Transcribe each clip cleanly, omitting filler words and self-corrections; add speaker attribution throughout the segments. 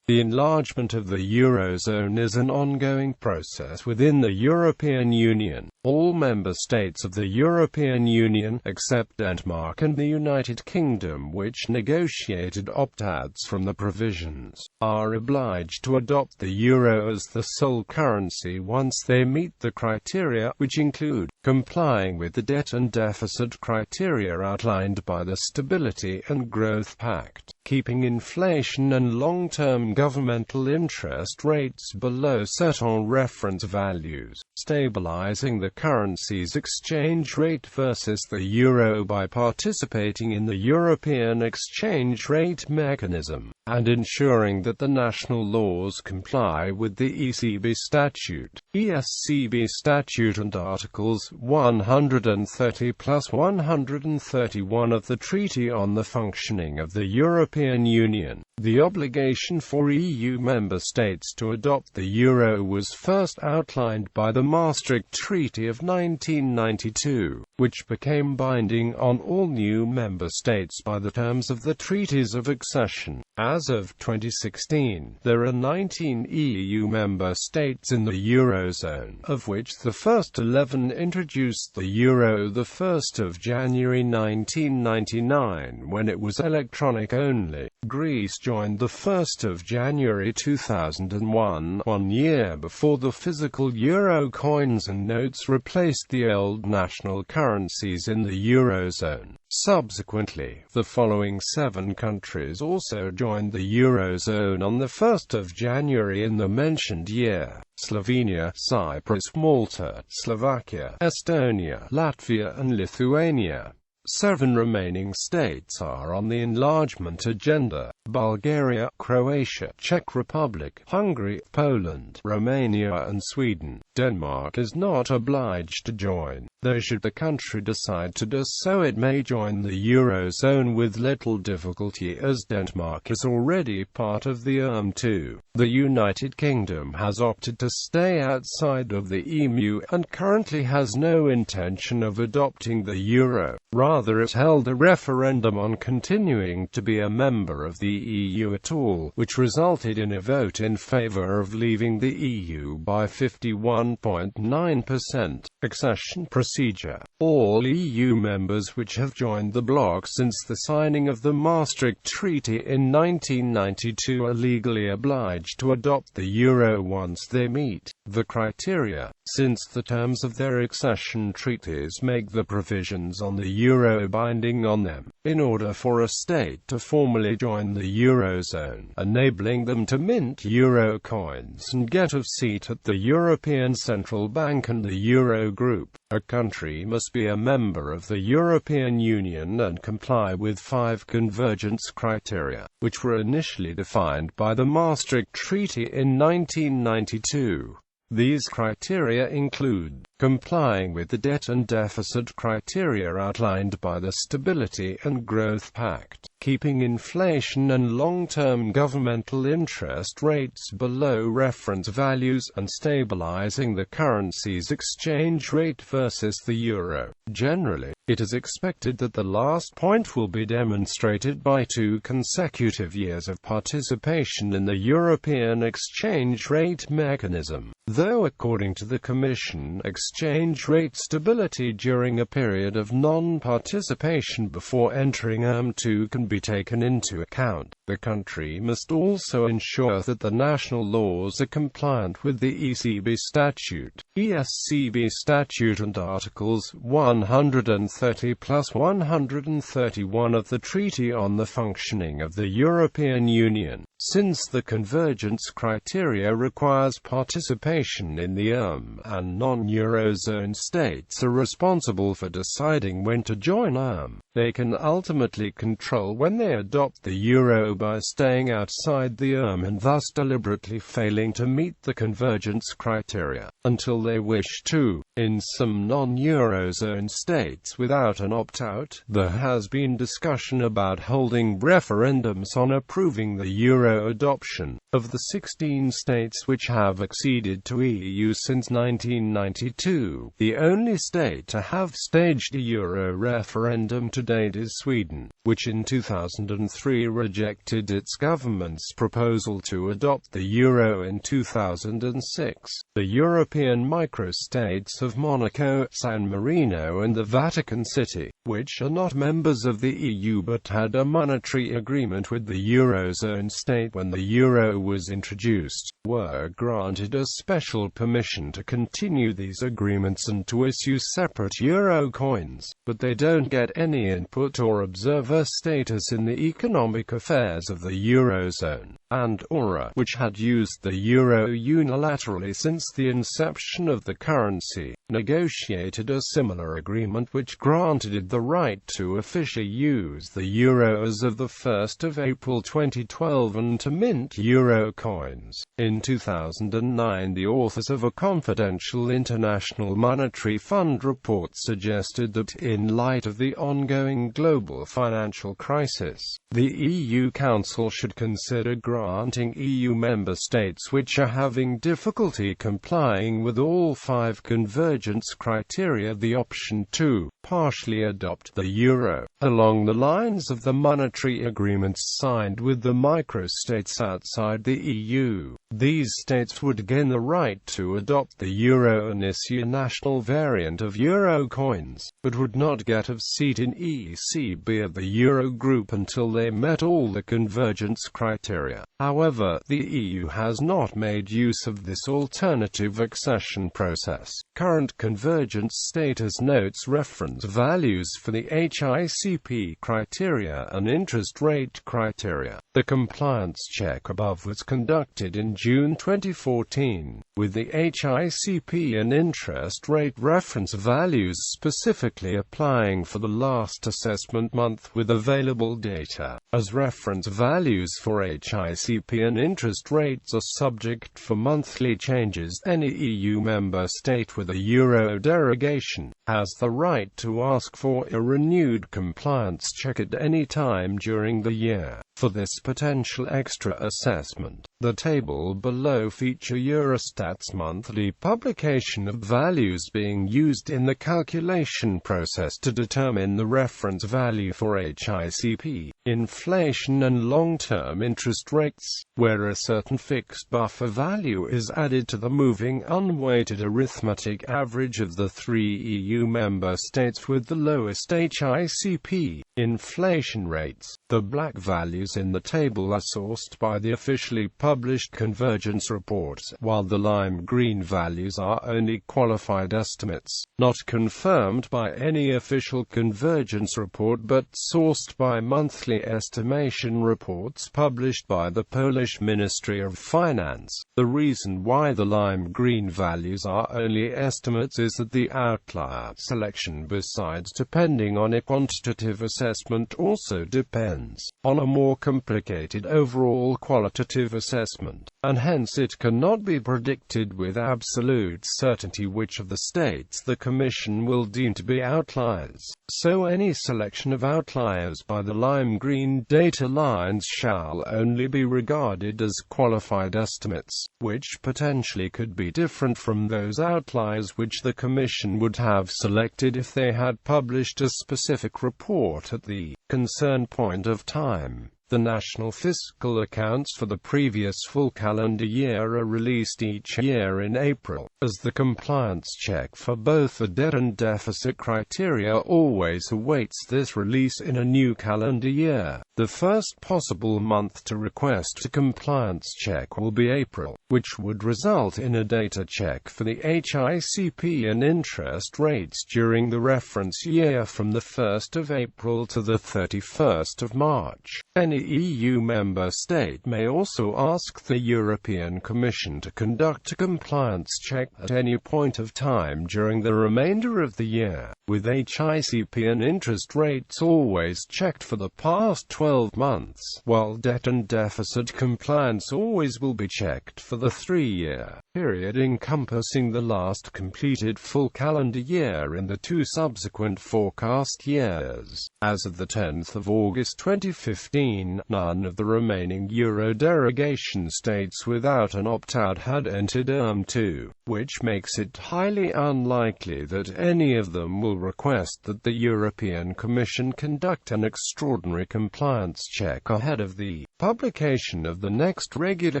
Speaker 1: The enlargement of the eurozone is an ongoing process within the European Union. All member states of the European Union, except Denmark and the United Kingdom, which negotiated opt-outs from the provisions, are obliged to adopt the euro as the sole currency once they meet the criteria, which include complying with the debt and deficit criteria outlined by the Stability and Growth Pact, keeping inflation and long-term governmental interest rates below certain reference values, stabilizing the currency's exchange rate versus the euro by participating in the European exchange rate mechanism, and ensuring that the national laws comply with the ECB statute, ESCB statute and Articles 130 plus 131 of the Treaty on the Functioning of the European Union. The obligation for EU member states to adopt the euro was first outlined by the Maastricht Treaty of 1992, which became binding on all new member states by the terms of the treaties of accession. As of 2016, there are 19 EU member states in the eurozone, of which the first 11 introduced the euro the 1st of January 1999 when it was electronic only. Greece joined the 1st of January 2001, 1 year before the physical euro coins and notes replaced the old national currencies in the eurozone. Subsequently, the following 7 countries also joined the eurozone on the 1st of January in the mentioned year: Slovenia, Cyprus, Malta, Slovakia, Estonia, Latvia and Lithuania. 7 remaining states are on the enlargement agenda: Bulgaria, Croatia, Czech Republic, Hungary, Poland, Romania and Sweden. Denmark is not obliged to join, though should the country decide to do so it may join the eurozone with little difficulty, as Denmark is already part of the ERM2. The United Kingdom has opted to stay outside of the EMU, and currently has no intention of adopting the euro. Rather, it held a referendum on continuing to be a member of the EU at all, which resulted in a vote in favour of leaving the EU by 51.9%. Accession procedure. All EU members which have joined the bloc since the signing of the Maastricht Treaty in 1992 are legally obliged to adopt the euro once they meet the criteria, since the terms of their accession treaties make the provisions on the euro binding on them. In order for a state to formally join the eurozone, enabling them to mint euro coins and get a seat at the European Central Bank and the Euro Group, a country must be a member of the European Union and comply with 5 convergence criteria, which were initially defined by the Maastricht Treaty in 1992. These criteria include complying with the debt and deficit criteria outlined by the Stability and Growth Pact, keeping inflation and long-term governmental interest rates below reference values, and stabilizing the currency's exchange rate versus the euro. Generally, it is expected that the last point will be demonstrated by 2 consecutive years of participation in the European exchange rate mechanism, though according to the Commission, exchange rate stability during a period of non-participation before entering ERM2 can be taken into account. The country must also ensure that the national laws are compliant with the ECB statute, ESCB statute and Articles 130 plus 131 of the Treaty on the Functioning of the European Union. Since the convergence criteria requires participation in the ERM, and non-eurozone states are responsible for deciding when to join ERM, they can ultimately control when they adopt the euro by staying outside the ERM and thus deliberately failing to meet the convergence criteria, until they wish to. In some non-eurozone states without an opt-out, there has been discussion about holding referendums on approving the euro adoption. Of the 16 states which have acceded to EU since 1992, the only state to have staged a euro referendum to date is Sweden, which in 2003 rejected its government's proposal to adopt the euro in 2006. The European microstates of Monaco, San Marino and the Vatican City, which are not members of the EU but had a monetary agreement with the eurozone state when the euro was introduced, were granted a special permission to continue these agreements and to issue separate euro coins, but they don't get any input or observer status in the economic affairs of the eurozone. Andorra, which had used the euro unilaterally since the inception of the currency, negotiated a similar agreement which granted it the right to officially use the euro as of the 1st of April 2012 and to mint euro coins. In 2009, the authors of a confidential International Monetary Fund report suggested that, in light of the ongoing global financial crisis, the EU Council should consider granting EU member states which are having difficulty complying with all 5 convergence criteria the option to partially adopt the euro, along the lines of the monetary agreements signed with the microstates outside the EU. These states would gain the right to adopt the euro and issue a national variant of euro coins, but would not get a seat in ECB of the euro group until they met all the convergence criteria. However, the EU has not made use of this alternative accession process. Current convergence status notes reference values for the HICP criteria and interest rate criteria. The compliance check above was conducted in June 2014, with the HICP and interest rate reference values specifically applying for the last assessment month with available data, as reference values for HICP and interest rates are subject for monthly changes. Any EU member state with a euro derogation has the right to ask for a renewed compliance check at any time during the year. For this potential extra assessment, the table below features Eurostat's monthly publication of values being used in the calculation process to determine the reference value for HICP, inflation and long-term interest rates, where a certain fixed buffer value is added to the moving unweighted arithmetic average of the 3 EU member states with the lowest HICP inflation rates. The black values in the table are sourced by the officially published convergence reports, while the lime-green values are only qualified estimates, not confirmed by any official convergence report but sourced by monthly estimation reports published by the Polish Ministry of Finance. The reason why the lime-green values are only estimates is that the outlier selection, besides depending on a quantitative assessment, also depends on a more complicated overall qualitative assessment, and hence it cannot be predicted with absolute certainty which of the states the Commission will deem to be outliers. So any selection of outliers by the lime-green data lines shall only be regarded as qualified estimates, which potentially could be different from those outliers which the Commission would have selected if they had published a specific report at the concerned point of time. The national fiscal accounts for the previous full calendar year are released each year in April, as the compliance check for both the debt and deficit criteria always awaits this release in a new calendar year. The first possible month to request a compliance check will be April, which would result in a data check for the HICP and interest rates during the reference year from the 1st of April to the 31st of March. Any EU member state may also ask the European Commission to conduct a compliance check at any point of time during the remainder of the year, with HICP and interest rates always checked for the past 12 months, while debt and deficit compliance always will be checked for the 3-year period encompassing the last completed full calendar year in the 2 subsequent forecast years. As of the 10th of August 2015, 2014, none of the remaining Euro derogation states without an opt-out had entered ERM2, which makes it highly unlikely that any of them will request that the European Commission conduct an extraordinary compliance check ahead of the publication of the next regular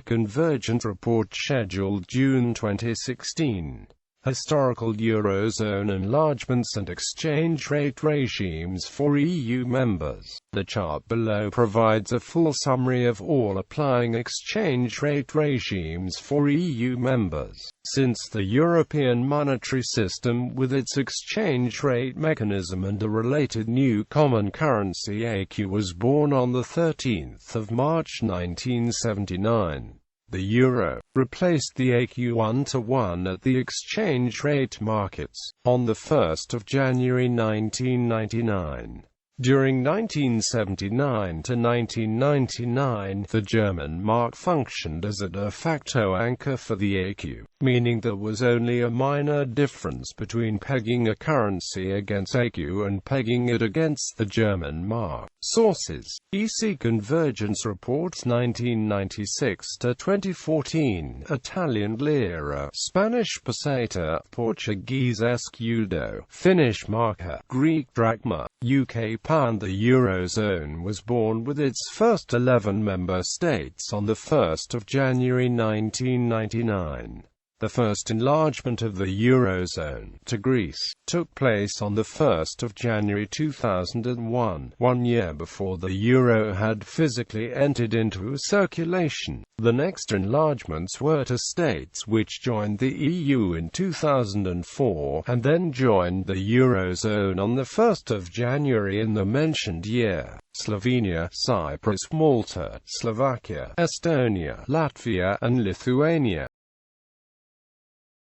Speaker 1: convergence report scheduled June 2016. Historical Eurozone enlargements and exchange rate regimes for EU members. The chart below provides a full summary of all applying exchange rate regimes for EU members. Since the European monetary system with its exchange rate mechanism and a related new common currency ECU was born on 13 March 1979. The euro replaced the ECU 1-to-1 at the exchange rate markets on 1 January 1999. During 1979 to 1999, the German mark functioned as a de facto anchor for the ECU, meaning there was only a minor difference between pegging a currency against ECU and pegging it against the German mark. Sources: EC Convergence Reports 1996 to 2014, Italian lira, Spanish peseta, Portuguese escudo, Finnish marca, Greek drachma, UK pound. The Eurozone was born with its first 11 member states on 1 January 1999. The first enlargement of the Eurozone to Greece took place on 1 January 2001, 1 year before the euro had physically entered into circulation. The next enlargements were to states which joined the EU in 2004, and then joined the Eurozone on 1 January in the mentioned year. Slovenia, Cyprus, Malta, Slovakia, Estonia, Latvia, and Lithuania.